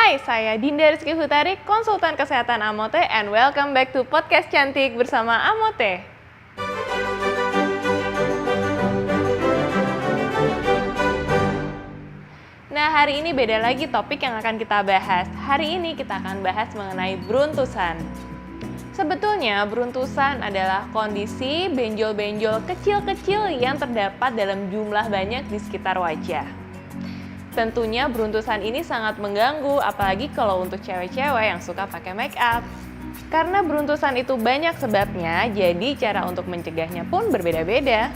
Hai, saya Dinda Rizky Hutari, konsultan kesehatan Amote, and welcome back to Podcast Cantik bersama Amote. Nah, hari ini beda lagi topik yang akan kita bahas. Hari ini kita akan bahas mengenai beruntusan. Sebetulnya, beruntusan adalah kondisi benjol-benjol kecil-kecil yang terdapat dalam jumlah banyak di sekitar wajah. Tentunya beruntusan ini sangat mengganggu, apalagi kalau untuk cewek-cewek yang suka pakai make up. Karena beruntusan itu banyak sebabnya, jadi cara untuk mencegahnya pun berbeda-beda.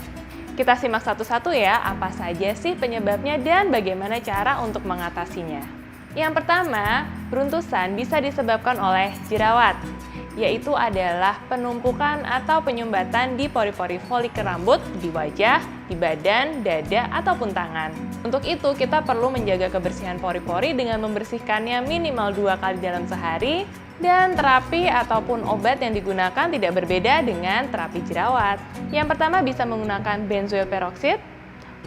Kita simak satu-satu ya, apa saja sih penyebabnya dan bagaimana cara untuk mengatasinya. Yang pertama, beruntusan bisa disebabkan oleh jerawat, yaitu adalah penumpukan atau penyumbatan di pori-pori folikel rambut di wajah, di badan, dada, ataupun tangan. Untuk itu, kita perlu menjaga kebersihan pori-pori dengan membersihkannya minimal 2 kali dalam sehari, dan terapi ataupun obat yang digunakan tidak berbeda dengan terapi jerawat. Yang pertama bisa menggunakan benzoyl peroxide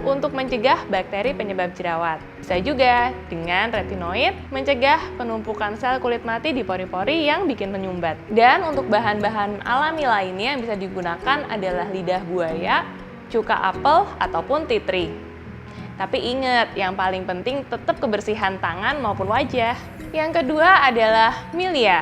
untuk mencegah bakteri penyebab jerawat. Bisa juga dengan retinoid mencegah penumpukan sel kulit mati di pori-pori yang bikin menyumbat. Dan untuk bahan-bahan alami lainnya yang bisa digunakan adalah lidah buaya, cuka apel, ataupun tea tree. Tapi ingat, yang paling penting tetap kebersihan tangan maupun wajah. Yang kedua adalah milia.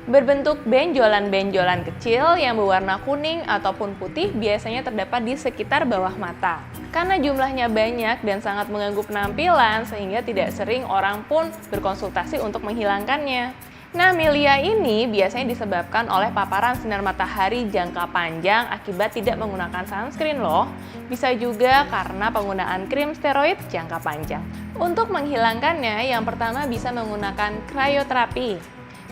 Berbentuk benjolan-benjolan kecil yang berwarna kuning ataupun putih biasanya terdapat di sekitar bawah mata. Karena jumlahnya banyak dan sangat mengganggu penampilan sehingga tidak sering orang pun berkonsultasi untuk menghilangkannya. Nah, milia ini biasanya disebabkan oleh paparan sinar matahari jangka panjang akibat tidak menggunakan sunscreen loh. Bisa juga karena penggunaan krim steroid jangka panjang. Untuk menghilangkannya, yang pertama bisa menggunakan krioterapi,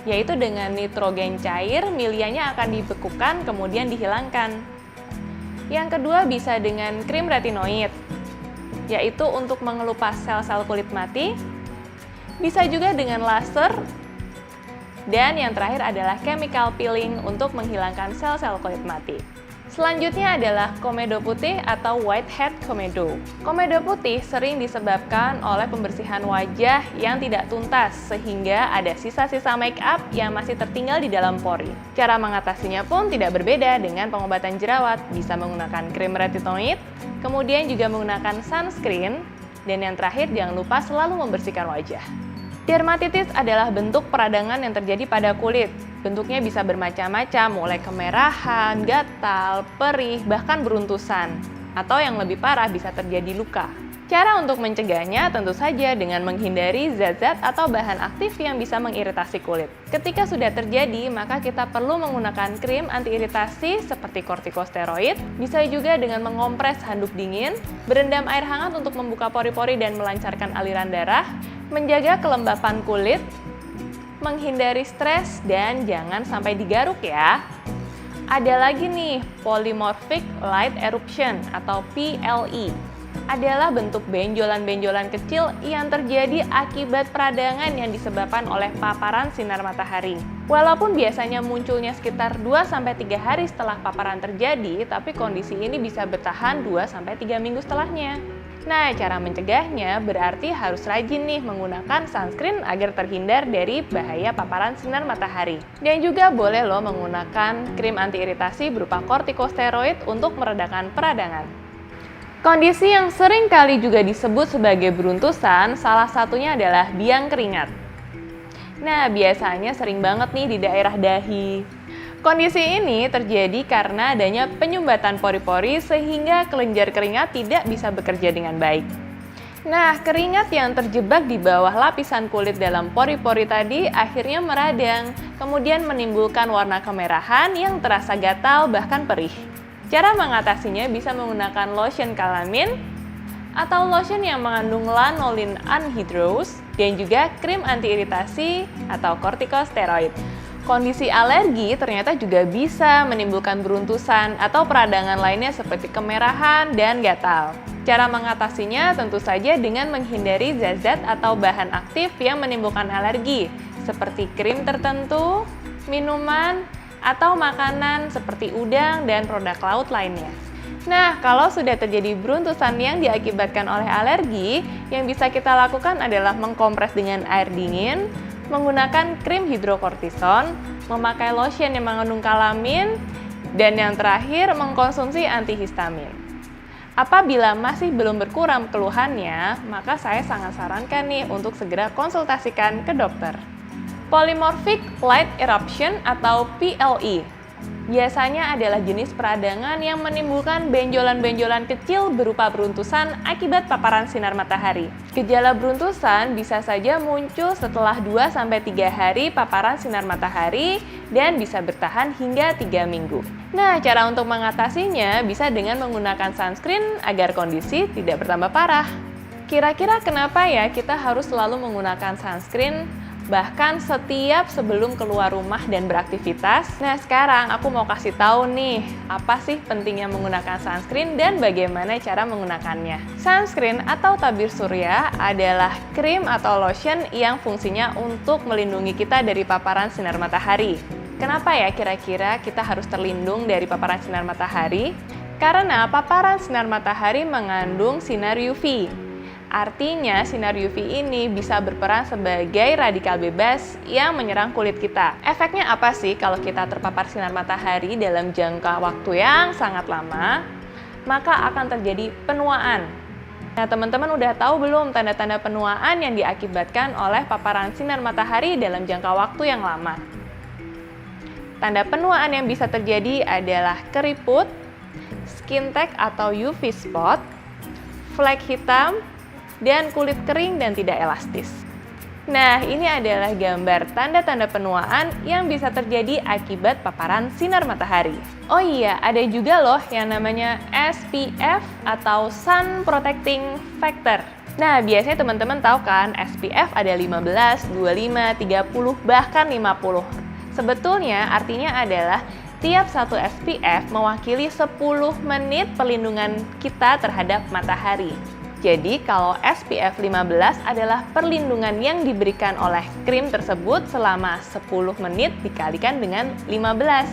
yaitu dengan nitrogen cair, milianya akan dibekukan kemudian dihilangkan. Yang kedua bisa dengan krim retinoid, yaitu untuk mengelupas sel-sel kulit mati. Bisa juga dengan laser. Dan yang terakhir adalah chemical peeling untuk menghilangkan sel-sel kulit mati. Selanjutnya adalah komedo putih atau whitehead komedo. Komedo putih sering disebabkan oleh pembersihan wajah yang tidak tuntas sehingga ada sisa-sisa make up yang masih tertinggal di dalam pori. Cara mengatasinya pun tidak berbeda dengan pengobatan jerawat, bisa menggunakan krim retinoid, kemudian juga menggunakan sunscreen, dan yang terakhir jangan lupa selalu membersihkan wajah. Dermatitis adalah bentuk peradangan yang terjadi pada kulit. Bentuknya bisa bermacam-macam, mulai kemerahan, gatal, perih, bahkan beruntusan. Atau yang lebih parah bisa terjadi luka. Cara untuk mencegahnya tentu saja dengan menghindari zat-zat atau bahan aktif yang bisa mengiritasi kulit. Ketika sudah terjadi, maka kita perlu menggunakan krim anti-iritasi seperti kortikosteroid. Bisa juga dengan mengompres handuk dingin, berendam air hangat untuk membuka pori-pori dan melancarkan aliran darah, menjaga kelembapan kulit, menghindari stres, dan jangan sampai digaruk ya. Ada lagi nih, polymorphic light eruption atau PLE. Adalah bentuk benjolan-benjolan kecil yang terjadi akibat peradangan yang disebabkan oleh paparan sinar matahari. Walaupun biasanya munculnya sekitar 2-3 hari setelah paparan terjadi, tapi kondisi ini bisa bertahan 2-3 minggu setelahnya. Nah, cara mencegahnya berarti harus rajin nih menggunakan sunscreen agar terhindar dari bahaya paparan sinar matahari. Dan juga boleh loh menggunakan krim anti-iritasi berupa kortikosteroid untuk meredakan peradangan. Kondisi yang sering kali juga disebut sebagai beruntusan, salah satunya adalah biang keringat. Nah, biasanya sering banget nih di daerah dahi. Kondisi ini terjadi karena adanya penyumbatan pori-pori sehingga kelenjar keringat tidak bisa bekerja dengan baik. Nah, keringat yang terjebak di bawah lapisan kulit dalam pori-pori tadi akhirnya meradang, kemudian menimbulkan warna kemerahan yang terasa gatal bahkan perih. Cara mengatasinya bisa menggunakan lotion kalamin atau lotion yang mengandung lanolin anhydrous dan juga krim anti-iritasi atau kortikosteroid. Kondisi alergi ternyata juga bisa menimbulkan beruntusan atau peradangan lainnya seperti kemerahan dan gatal. Cara mengatasinya tentu saja dengan menghindari zat-zat atau bahan aktif yang menimbulkan alergi seperti krim tertentu, minuman, atau makanan seperti udang dan produk laut lainnya. Nah, kalau sudah terjadi beruntusan yang diakibatkan oleh alergi, yang bisa kita lakukan adalah mengkompres dengan air dingin, menggunakan krim hidrokortison, memakai lotion yang mengandung kalamin, dan yang terakhir mengkonsumsi antihistamin. Apabila masih belum berkurang keluhannya, maka saya sangat sarankan nih untuk segera konsultasikan ke dokter. Polymorphic Light Eruption atau PLE biasanya adalah jenis peradangan yang menimbulkan benjolan-benjolan kecil berupa beruntusan akibat paparan sinar matahari. Gejala beruntusan bisa saja muncul setelah 2-3 hari paparan sinar matahari dan bisa bertahan hingga 3 minggu. Nah, cara untuk mengatasinya bisa dengan menggunakan sunscreen agar kondisi tidak bertambah parah. Kira-kira kenapa ya kita harus selalu menggunakan sunscreen? Bahkan setiap sebelum keluar rumah dan beraktivitas. Nah, sekarang aku mau kasih tahu nih, apa sih pentingnya menggunakan sunscreen dan bagaimana cara menggunakannya. Sunscreen atau tabir surya adalah krim atau lotion yang fungsinya untuk melindungi kita dari paparan sinar matahari. Kenapa ya kira-kira kita harus terlindung dari paparan sinar matahari? Karena paparan sinar matahari mengandung sinar UV. Artinya, sinar UV ini bisa berperan sebagai radikal bebas yang menyerang kulit kita. Efeknya apa sih kalau kita terpapar sinar matahari dalam jangka waktu yang sangat lama? Maka akan terjadi penuaan. Nah, teman-teman udah tahu belum tanda-tanda penuaan yang diakibatkan oleh paparan sinar matahari dalam jangka waktu yang lama? Tanda penuaan yang bisa terjadi adalah keriput, skin tag atau UV spot, flek hitam, dan kulit kering dan tidak elastis. Nah, ini adalah gambar tanda-tanda penuaan yang bisa terjadi akibat paparan sinar matahari. Oh iya, ada juga loh yang namanya SPF atau Sun Protecting Factor. Nah, biasanya teman-teman tahu kan, SPF ada 15, 25, 30, bahkan 50. Sebetulnya artinya adalah tiap satu SPF mewakili 10 menit perlindungan kita terhadap matahari. Jadi, kalau SPF 15 adalah perlindungan yang diberikan oleh krim tersebut selama 10 menit dikalikan dengan 15.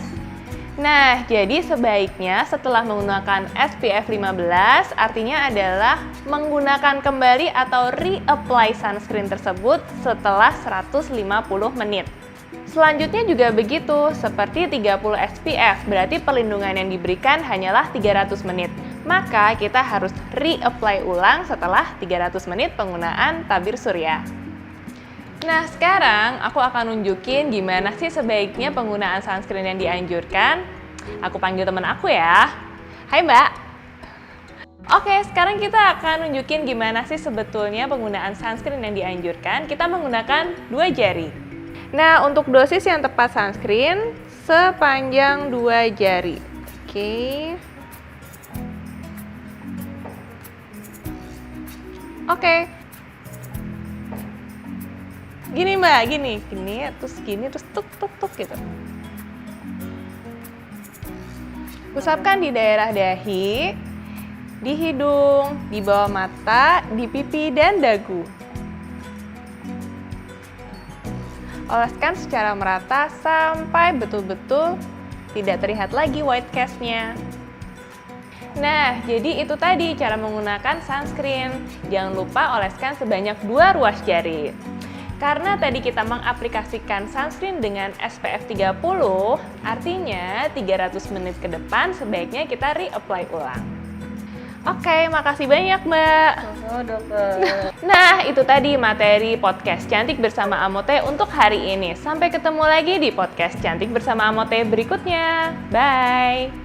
Nah, jadi sebaiknya setelah menggunakan SPF 15, artinya adalah menggunakan kembali atau reapply sunscreen tersebut setelah 150 menit. Selanjutnya juga begitu, seperti 30 SPF, berarti perlindungan yang diberikan hanyalah 300 menit. Maka kita harus reapply ulang setelah 300 menit penggunaan tabir surya. Nah, sekarang aku akan nunjukin gimana sih sebaiknya penggunaan sunscreen yang dianjurkan. Aku panggil teman aku ya. Hai Mbak. Oke, sekarang kita akan nunjukin gimana sih sebetulnya penggunaan sunscreen yang dianjurkan. Kita menggunakan 2 jari. Nah, untuk dosis yang tepat sunscreen sepanjang 2 jari. Oke. Gini Mbak, gini, terus tuk gitu. Usapkan di daerah dahi, di hidung, di bawah mata, di pipi dan dagu. Oleskan secara merata sampai betul-betul tidak terlihat lagi white cast-nya. Nah, jadi itu tadi cara menggunakan sunscreen. Jangan lupa oleskan sebanyak 2 ruas jari. Karena tadi kita mengaplikasikan sunscreen dengan SPF 30, artinya 300 menit ke depan sebaiknya kita reapply ulang. Oke, makasih banyak Mbak. Dokter. Nah, itu tadi materi podcast Cantik Bersama Amote untuk hari ini. Sampai ketemu lagi di podcast Cantik Bersama Amote berikutnya. Bye!